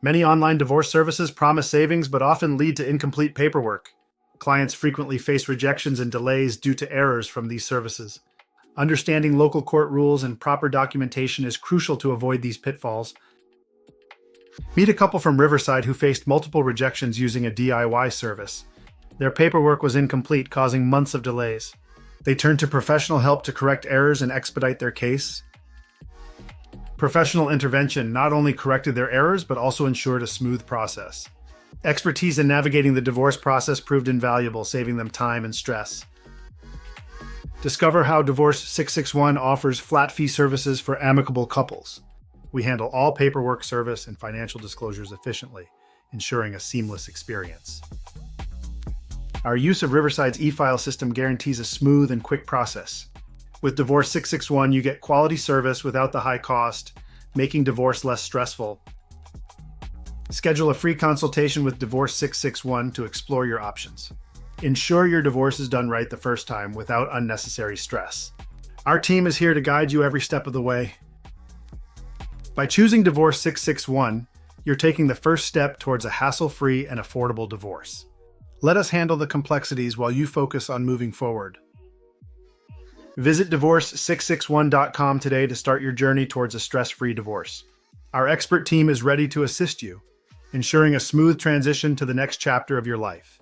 Many online divorce services promise savings but often lead to incomplete paperwork. Clients frequently face rejections and delays due to errors from these services. Understanding local court rules and proper documentation is crucial to avoid these pitfalls. Meet a couple from Riverside who faced multiple rejections using a DIY service. Their paperwork was incomplete, causing months of delays. They turned to professional help to correct errors and expedite their case. Professional intervention not only corrected their errors, but also ensured a smooth process. Expertise in navigating the divorce process proved invaluable, saving them time and stress. Discover how Divorce 661 offers flat-fee services for amicable couples. We handle all paperwork, service, and financial disclosures efficiently, ensuring a seamless experience. Our use of Riverside's e-file system guarantees a smooth and quick process. With Divorce 661, you get quality service without the high cost, making divorce less stressful. Schedule a free consultation with Divorce 661 to explore your options. Ensure your divorce is done right the first time without unnecessary stress. Our team is here to guide you every step of the way. By choosing Divorce 661, you're taking the first step towards a hassle-free and affordable divorce. Let us handle the complexities while you focus on moving forward. Visit divorce661.com today to start your journey towards a stress-free divorce. Our expert team is ready to assist you, ensuring a smooth transition to the next chapter of your life.